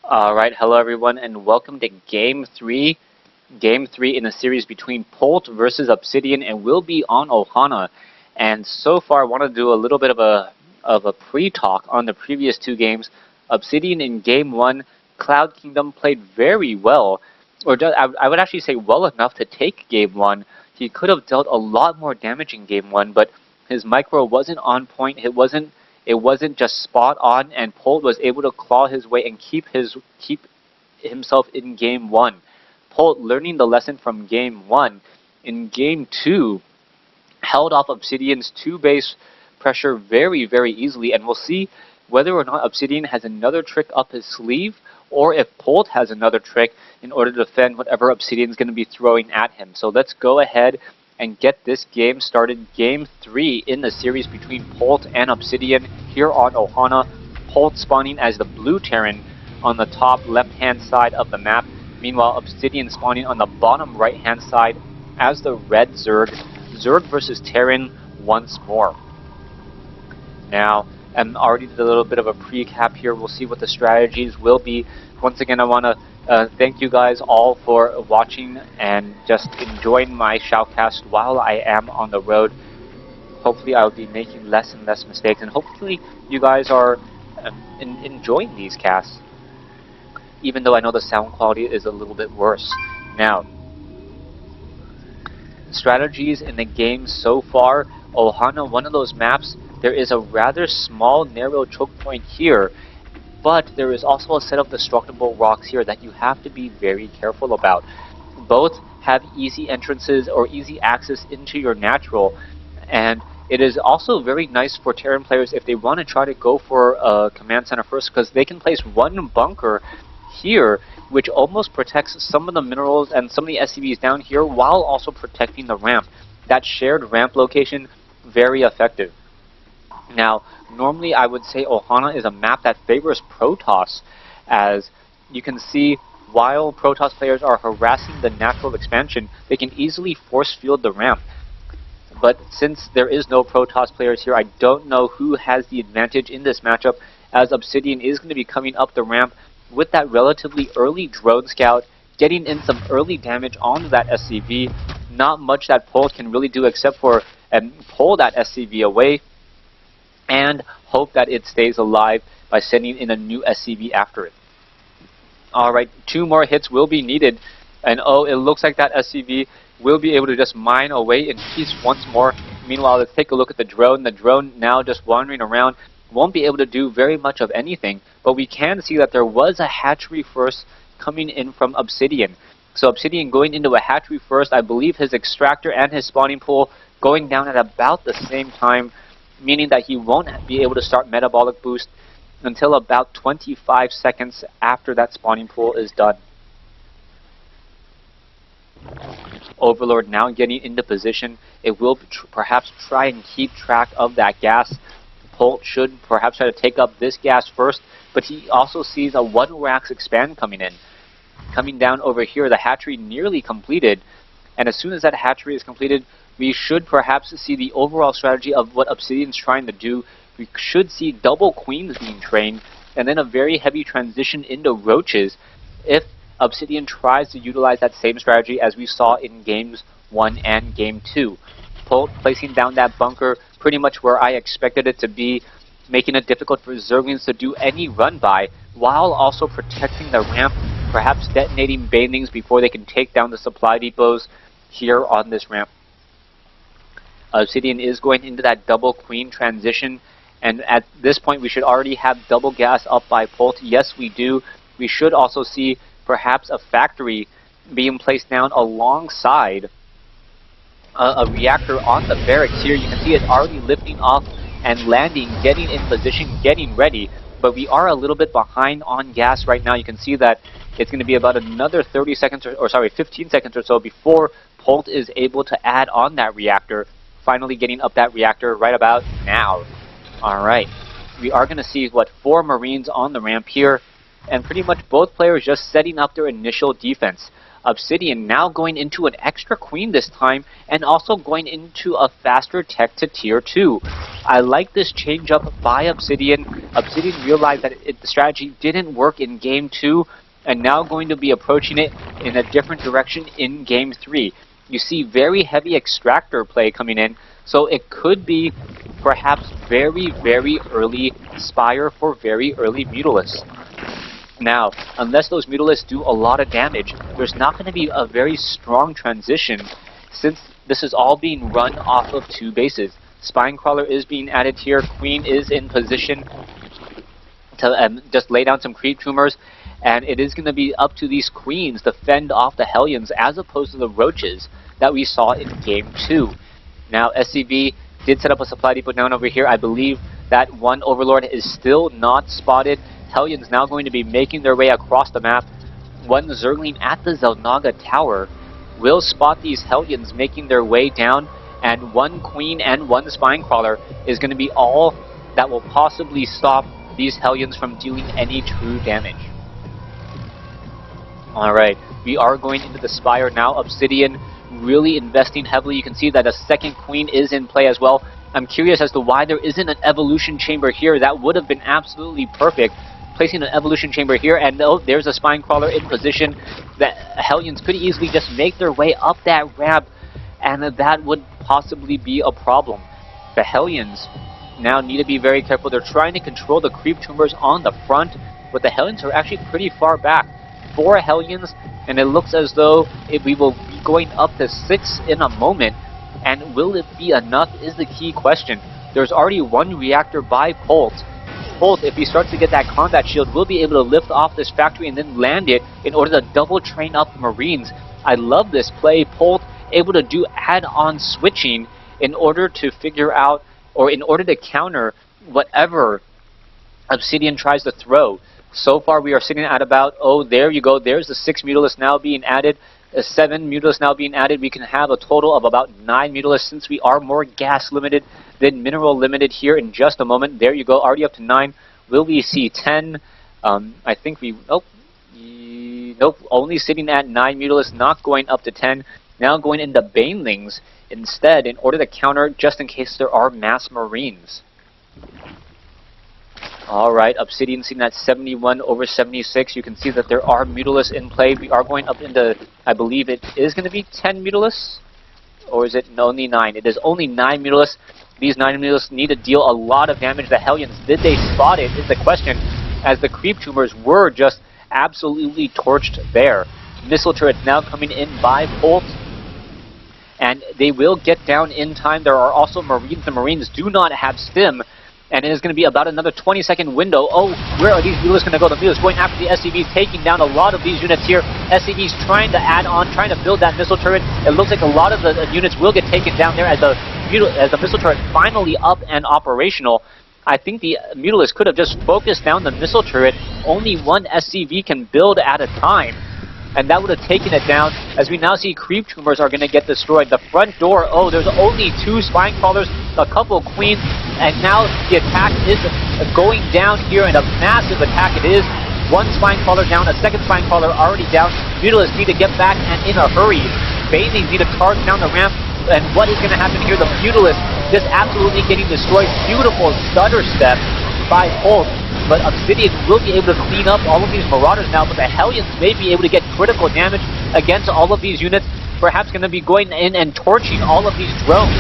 Alright, hello everyone and welcome to Game 3. Game 3 in the series between Polt versus Obsidian, and we'll be on Ohana. And so far I want to do a little bit of a pre-talk on the previous two games. Obsidian in Game 1, Cloud Kingdom played very well, or I would actually say well enough to take Game 1. He could have dealt a lot more damage in Game 1, but his micro wasn't on point. It wasn't just spot on, and Polt was able to claw his way and keep himself in Game 1. Polt, learning the lesson from Game 1, in Game 2, held off Obsidian's 2-base pressure very, very easily, and we'll see whether or not Obsidian has another trick up his sleeve, or if Polt has another trick in order to defend whatever Obsidian's going to be throwing at him. So let's go ahead and get this game started. Game 3 in the series between Polt and Obsidian here on Ohana. Polt spawning as the blue Terran on the top left-hand side of the map. Meanwhile, Obsidian spawning on the bottom right-hand side as the red Zerg. Zerg versus Terran once more. Now, I'm already did a little bit of a pre-cap here. We'll see what the strategies will be. Once again, I want to thank you guys all for watching and just enjoying my shoutcast while I am on the road. Hopefully I'll be making less and less mistakes, and hopefully you guys are enjoying these casts, even though I know the sound quality is a little bit worse. Now, strategies in the game so far. Ohana, one of those maps, there is a rather small, narrow choke point here, but there is also a set of destructible rocks here that you have to be very careful about. Both have easy entrances or easy access into your natural, and it is also very nice for Terran players if they want to try to go for a command center first, because they can place one bunker here which almost protects some of the minerals and some of the SCVs down here while also protecting the ramp. That shared ramp location, very effective. Now, normally I would say Ohana is a map that favors Protoss, as you can see while Protoss players are harassing the natural expansion, they can easily force field the ramp. But since there is no Protoss players here, I don't know who has the advantage in this matchup, as Obsidian is going to be coming up the ramp with that relatively early drone scout, getting in some early damage onto that SCV. Not much that Polt can really do except for pull that SCV away and hope that it stays alive by sending in a new SCV after it. Alright, 2 more hits will be needed, and oh, it looks like that SCV will be able to just mine away in peace once more. Meanwhile, let's take a look at the drone. The drone now just wandering around, won't be able to do very much of anything, but we can see that there was a hatchery first coming in from Obsidian. So Obsidian going into a hatchery first, I believe his extractor and his spawning pool going down at about the same time, meaning that he won't be able to start metabolic boost until about 25 seconds after that spawning pool is done. Overlord now getting into position. It will perhaps try and keep track of that gas. Polt should perhaps try to take up this gas first, but he also sees a 1-rax expand coming in. Coming down over here, the hatchery nearly completed, and as soon as that hatchery is completed, we should perhaps see the overall strategy of what Obsidian's trying to do. We should see double queens being trained, and then a very heavy transition into roaches if Obsidian tries to utilize that same strategy as we saw in Games 1 and Game 2. Polt placing down that bunker pretty much where I expected it to be, making it difficult for Zerglings to do any run-by, while also protecting the ramp, perhaps detonating banelings before they can take down the supply depots here on this ramp. Obsidian is going into that double queen transition, and at this point we should already have double gas up by Polt. Yes, we do. We should also see perhaps a factory being placed down alongside a reactor on the barracks here. You can see it already lifting off and landing, getting in position, getting ready, but we are a little bit behind on gas right now. You can see that it's going to be about another 30 seconds or 15 seconds or so before Polt is able to add on that reactor, finally getting up that reactor right about now. Alright, we are going to see, 4 Marines on the ramp here, and pretty much both players just setting up their initial defense. Obsidian now going into an extra queen this time, and also going into a faster tech to tier 2. I like this change up by Obsidian. Obsidian realized that the strategy didn't work in game 2, and now going to be approaching it in a different direction in game 3. You see very heavy extractor play coming in, so it could be perhaps very, very early Spire for very early Mutalisks. Now, unless those Mutalisks do a lot of damage, there's not going to be a very strong transition, since this is all being run off of 2 bases. Spinecrawler is being added here, Queen is in position to just lay down some creep tumors, and it is going to be up to these Queens to fend off the Hellions as opposed to the Roaches that we saw in Game 2. Now, SCV did set up a supply depot down over here. I believe that one Overlord is still not spotted. Hellions now going to be making their way across the map. One Zergling at the Zelnaga Tower will spot these Hellions making their way down, and one Queen and one Spinecrawler is going to be all that will possibly stop these Hellions from dealing any true damage. Alright, we are going into the Spire now. Obsidian really investing heavily. You can see that a second Queen is in play as well. I'm curious as to why there isn't an evolution chamber here. That would have been absolutely perfect. Placing an evolution chamber here, and oh, there's a Spinecrawler in position. The Hellions could easily just make their way up that ramp, and that would possibly be a problem. The Hellions now need to be very careful. They're trying to control the creep tumors on the front, but the Hellions are actually pretty far back. 4 Hellions, and it looks as though we will be going up to 6 in a moment. And will it be enough is the key question. There's already 1 reactor by Polt. Polt, if he starts to get that combat shield, will be able to lift off this factory and then land it in order to double train up Marines. I love this play. Polt able to do add-on switching in order to figure out, or in order to counter whatever Obsidian tries to throw. So far we are sitting at about, oh, there you go, there's the 6 Mutalisks now being added, 7 Mutalisks now being added. We can have a total of about 9 Mutalisks, since we are more gas limited than mineral limited here in just a moment. There you go, already up to 9. Will we see 10? I think we, nope, only sitting at 9 Mutalisks, not going up to 10. Now going into Banelings instead in order to counter just in case there are mass Marines. Alright, Obsidian sitting at 71 over 76. You can see that there are Mutalisks in play. We are going up into, I believe it is going to be 10 Mutalisks? Or is it only 9? It is only 9 Mutalisks. These 9 Mutalisks need to deal a lot of damage. The Hellions, did they spot it, is the question, as the creep tumors were just absolutely torched there. Missile turrets now coming in by Polt, and they will get down in time. There are also Marines. The Marines do not have stim, and it is going to be about another 20-second window. Oh, where are these Mutalisks going to go? The Mutalisks going after the SCV, taking down a lot of these units here. SCV's trying to add on, trying to build that missile turret. It looks like a lot of the units will get taken down there as the missile turret finally up and operational. I think the Mutalisks could have just focused down the missile turret. Only one SCV can build at a time, and that would have taken it down, as we now see creep tumors are going to get destroyed. The front door, oh, there's only 2 Spinecrawlers, a couple Queens, and now the attack is going down here, and a massive attack it is. 1 Spinecrawler down, a second Spinecrawler already down. Mutalisks need to get back, and in a hurry. Banelings need to charge down the ramp, and what is going to happen here? The Mutalisks just absolutely getting destroyed. Beautiful stutter step by Polt. But Obsidian will be able to clean up all of these Marauders now, but the Hellions may be able to get critical damage against all of these units. Perhaps going to be going in and torching all of these drones.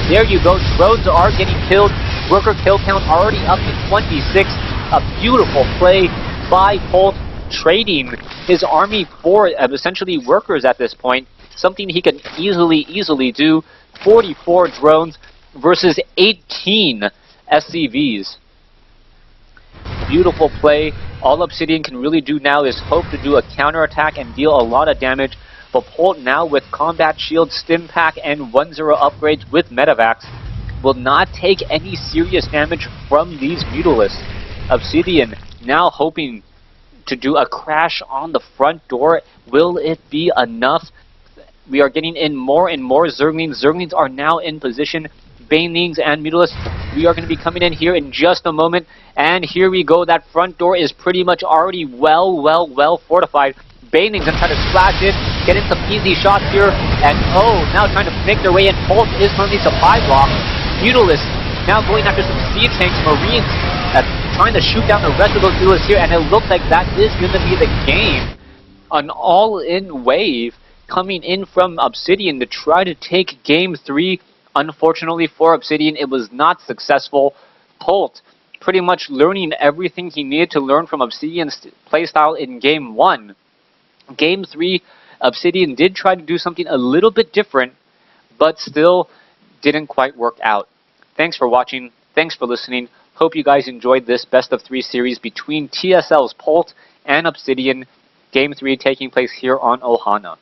There you go, drones are getting killed. Worker kill count already up to 26. A beautiful play by Polt, trading his army for essentially workers at this point. Something he can easily do. 44 drones versus 18 SCVs. Beautiful play. All Obsidian can really do now is hope to do a counterattack and deal a lot of damage. But Polt now with Combat Shield, Stim Pack, and 1-0 upgrades with Medivacs will not take any serious damage from these Mutalisks. Obsidian now hoping to do a crash on the front door. Will it be enough? We are getting in more and more Zerglings. Zerglings are now in position. Banelings and Mutalisks, we are going to be coming in here in just a moment. And here we go. That front door is pretty much already well fortified. Banelings going to try to splash in, getting some easy shots here, and oh, now trying to make their way in. Polt is currently supply block. Mutalisk now going after some siege tanks, Marines trying to shoot down the rest of those Mutalisks here, and it looks like that is going to be the game. An all-in wave coming in from Obsidian to try to take Game 3. Unfortunately for Obsidian, it was not successful. Polt pretty much learning everything he needed to learn from Obsidian's playstyle in Game 1. Game 3, Obsidian did try to do something a little bit different, but still didn't quite work out. Thanks for watching. Thanks for listening. Hope you guys enjoyed this best of 3 series between TSL's Polt and Obsidian. Game 3 taking place here on Ohana.